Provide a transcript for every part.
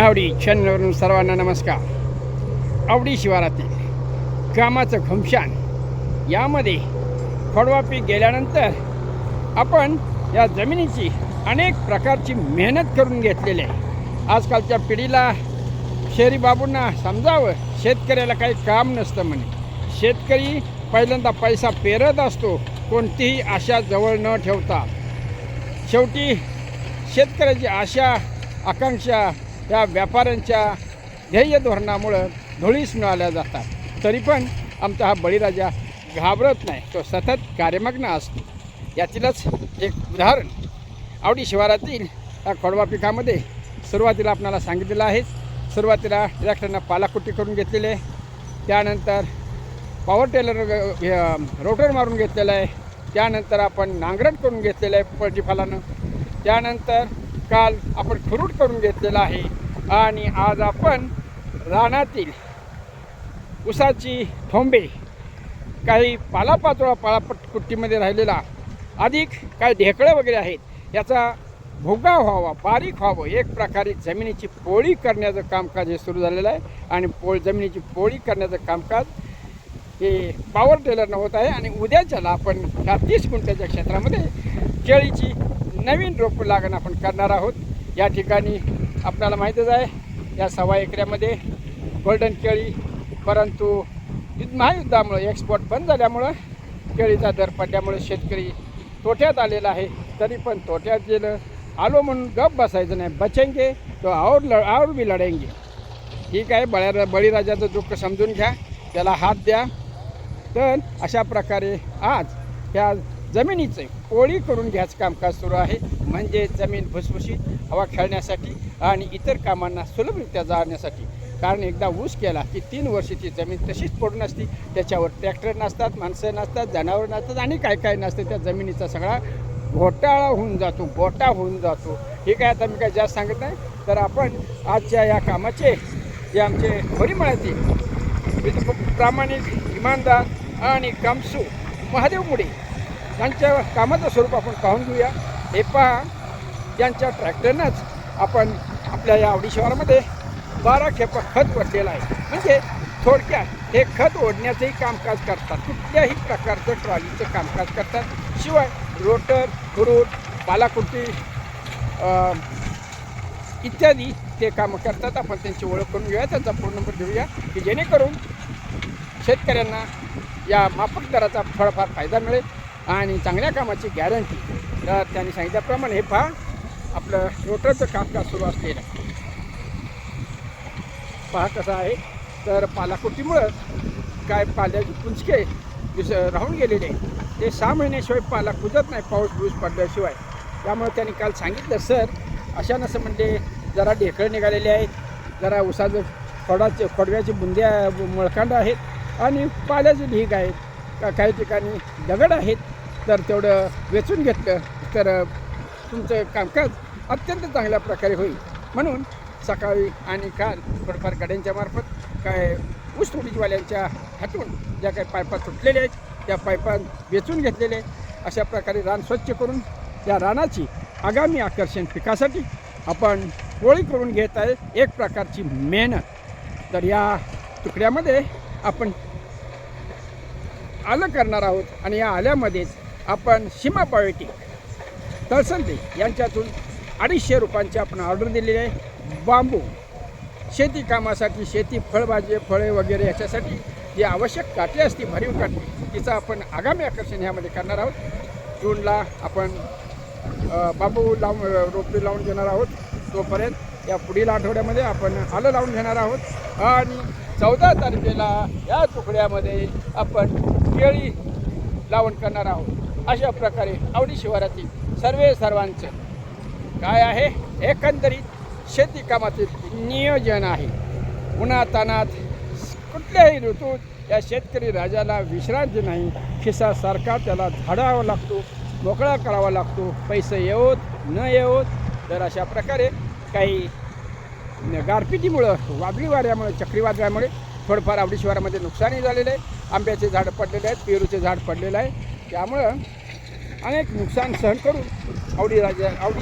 नावडी चॅनलवरून सर्वांना नमस्कार. आवडी शिवारातील कामाचं घुमशान यामध्ये खोडवा पीक गेल्यानंतर आपण या जमिनीची अनेक प्रकारची मेहनत करून घेतलेली आहे. आजकालच्या पिढीला शहरी बाबूंना समजावं, शेतकऱ्याला काही काम नसतं म्हणे. शेतकरी पहिल्यांदा पैसा पेरत असतो, कोणतीही आशा जवळ न ठेवता. शेवटी शेतकऱ्याची आशा आकांक्षा या व्यापाऱ्यांच्या ध्येय धोरणामुळं धुळीस मिळाल्या जातात. तरी पण आमचा हा बळीराजा घाबरत नाही, तो सतत कार्यमग्न असतो. यातीलच एक उदाहरण आवडी शिवारातील या खोडवा पिकामध्ये सुरुवातीला आपणाला सांगितलेलं आहे. सुरुवातीला ट्रॅक्टरनं पालाकुट्टी करून घेतलेली आहे, त्यानंतर पॉवर टेलर रोटर मारून घेतलेलं आहे, त्यानंतर आपण नांगरट करून घेतलेलं आहे पलटीफालानं, त्यानंतर काल आपण खुरूट करून घेतलेला आहे आणि आज आपण रानातील ऊसाची थोंबे, काही पालापाचोळा पालाकुट्टीमध्ये राहिलेला, अधिक काही ढेकळं वगैरे आहेत, याचा भुगा व्हावा, बारीक व्हावं, एक प्रकारे जमिनीची पोळी करण्याचं कामकाज हे सुरू झालेलं आहे. आणि जमिनीची पोळी करण्याचं कामकाज हे पॉवर टेलरनं होत आहे. आणि उद्याच्याला आपण ह्या 30 गुंठ्याच्या क्षेत्रामध्ये केळीची नवीन रोपं लागण आपण करणार आहोत. या ठिकाणी आपल्याला माहीतच आहे, या 1.25 एकरामध्ये गोल्डन केळी, परंतु महायुद्धामुळे एक्सपोर्ट बंद झाल्यामुळं केळीचा दर पडल्यामुळे शेतकरी तोट्यात आलेला आहे. तरी पण तोट्यात गेलं आलो म्हणून गप बसायचं नाही, बचेंगे तो और भी लढेंगे. ठीक आहे, बळीराजाचं दुःख समजून घ्या, त्याला हात द्या. तर अशा प्रकारे आज ह्या जमिनीचं पोळी करून घ्यायचं कामकाज सुरू आहे. म्हणजे जमीन भुसभुशीत हवा खेळण्यासाठी आणि इतर कामांना सुलभरित्या जाण्यासाठी. कारण एकदा ऊस केला की 3 वर्षाची जमीन तशीच पडून असते, त्याच्यावर ट्रॅक्टर नसतात, माणसं नसतात, जनावर नसतात आणि काय काय नसतं. त्या जमिनीचा सगळा घोटाळा होऊन जातो, गोटा होऊन जातो. ठीक आहे, आता मी काय जास्त सांगत नाही. तर आपण आजच्या या कामाचे जे आमचे परिमळातील प्रामाणिक, इमानदार आणि कामसू महादेव मुडे यांच्या कामाचं स्वरूप आपण पाहून घेऊया. हे पहा, यांच्या ट्रॅक्टरनंच आपण आपल्या या आवडी शहरामध्ये 12 खेपा खत वरलेलं आहे. म्हणजे थोडक्यात हे खत ओढण्याचंही कामकाज करतात, कुठल्याही प्रकारचं ट्रॉलीचं कामकाज करतात. शिवाय रोटर, खुरूट, पालाकुट्टी इत्यादी ते कामं करतात. आपण त्यांची ओळख करून घेऊया, त्यांचा फोन नंबर घेऊया की जेणेकरून शेतकऱ्यांना या माफक दराचा थोडाफार फायदा मिळेल आणि चांगल्या कामाची गॅरंटी. तर त्यांनी सांगितल्याप्रमाणे हे पहा, आपलं रोटरचं कामकाज सुरू असलेलं पहा कसं आहे. तर पालाकुट्टीमुळं काय पाल्याचे पुंजके राहून गेलेले ते 6 महिन्याशिवाय पाला कुजत नाही, पाऊस पडल्याशिवाय. त्यामुळे त्यांनी काल सांगितलं, सर अशा नसं म्हणजे जरा ढेकळं निघालेले आहेत, जरा उसाचं खोडव्याची बुंद्या मळकांड आहेत आणि पाल्याचे ढीग आहेत, काही ठिकाणी दगड आहेत. तर तेवढं वेचून घेतलं तर तुमचं कामकाज अत्यंत चांगल्या प्रकारे होईल. म्हणून सकाळी आणि काल थोडंफार गाड्यांच्या मार्फत काय ऊसतोडीवाल्यांच्या हातून ज्या काही पायपा तुटलेल्या आहेत त्या पायपा वेचून घेतलेले. अशा प्रकारे रान स्वच्छ करून त्या रानाची आगामी आकर्षण पिकासाठी आपण पोळी करून घेत आहे, एक प्रकारची मेहनत. तर या तुकड्यामध्ये आपण आलं करणार आहोत आणि या आल्यामध्येच आपण सीमा बायोटिक तळसंदे यांच्यातून 250 रुपयांची आपण ऑर्डर दिलेली आहे. बांबू शेती कामासाठी, शेती फळे वगैरे याच्यासाठी जी आवश्यक काठी असते, भरीव काठी, तिचं आपण आगामी आकर्षण ह्यामध्ये करणार आहोत. जूनला आपण बांबू रोपे लावून घेणार आहोत. तोपर्यंत या पुढील आठवड्यामध्ये आपण आलं लावून घेणार आहोत आणि 14 तारखेला या तुकड्यामध्ये आपण केळी लावण करणार आहोत. अशा प्रकारे आवडी शिवारातील सर्वांचं काय आहे, एकंदरीत शेती कामातील नियोजन आहे. उन्हातानात कुठल्याही ऋतूत या शेतकरी राजाला विश्रांती नाही. खिसासारखा त्याला झाडावा लागतो, मोकळा करावा लागतो, पैसे येवोत न येवोत. तर अशा प्रकारे काही गारपिटीमुळं, वादळी वाऱ्यामुळे, चक्रीवादळामुळे थोडंफार आवडी शिवारामध्ये नुकसानही झालेलं आहे. आंब्याचे झाडं पडलेले आहेत, पेरूचे झाड पडलेलं आहे. त्यामुळं अनेक नुकसान सहन करून आवडी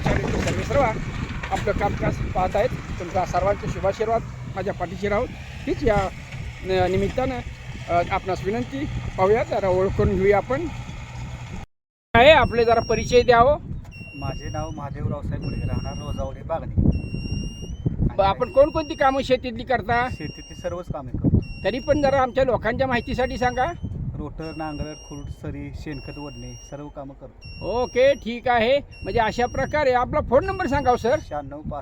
शाळेचे सर्व आपलं कामकाज पाहत आहेत. तुमचा सर्वांचे शुभाशीर्वाद माझ्या पाठीशी राहून हीच या निमित्तानं आपणास विनंती. पाहूया जरा ओळखून घेऊया आपण. आहे आपले जरा परिचय द्यावं. माझे नाव महादेव रावसाहेब मुलगे, राहणार रोजावडे बागणी. आपण कोणकोणती कामं शेतीतली करता? शेतीतली सर्वच कामे करतो. तरी पण जरा आमच्या लोकांच्या माहितीसाठी सांगा. रोटर, नांगर, खुरड, सरी, शेणखत ओढणे सर्व कामं करतो. ओके, ठीक आहे. म्हणजे अशा प्रकारे आपला फोन नंबर सांगा हो सर. 96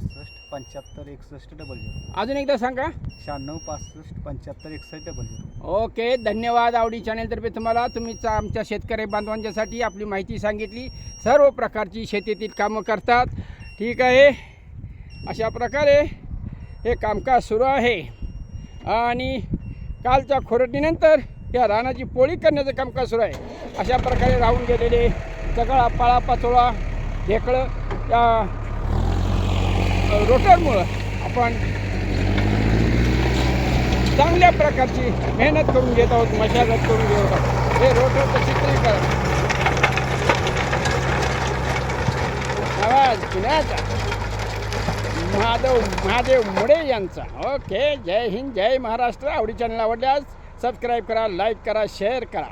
65 75 61 00. अजून एकदा सांगा. 96 65 75 61 00. ओके, धन्यवाद. आवडी चॅनेलतर्फे तुम्हाला आमच्या शेतकरी बांधवांच्यासाठी आपली माहिती सांगितली. सर्व प्रकारची शेतीतील कामं करतात. ठीक आहे. अशा प्रकारे हे कामकाज सुरू आहे आणि कालच्या खोरडीनंतर या रानाची पोळी करण्याचं कामकाज सुरू आहे. अशा प्रकारे राहून गेलेले सगळा पाळा पाचोळा ढेकळं या रोटरमुळं आपण चांगल्या प्रकारची मेहनत करून घेत आहोत, मशागत करून घेत आहोत. हे रोटरचं चित्रीकरण आवाज पुण्याचा महादेव मुळे यांचा. ओके, जय हिंद, जय महाराष्ट्र. आवडी चॅनल आवडल्यास सबस्क्राईब करा, लाईक करा, शेअर करा.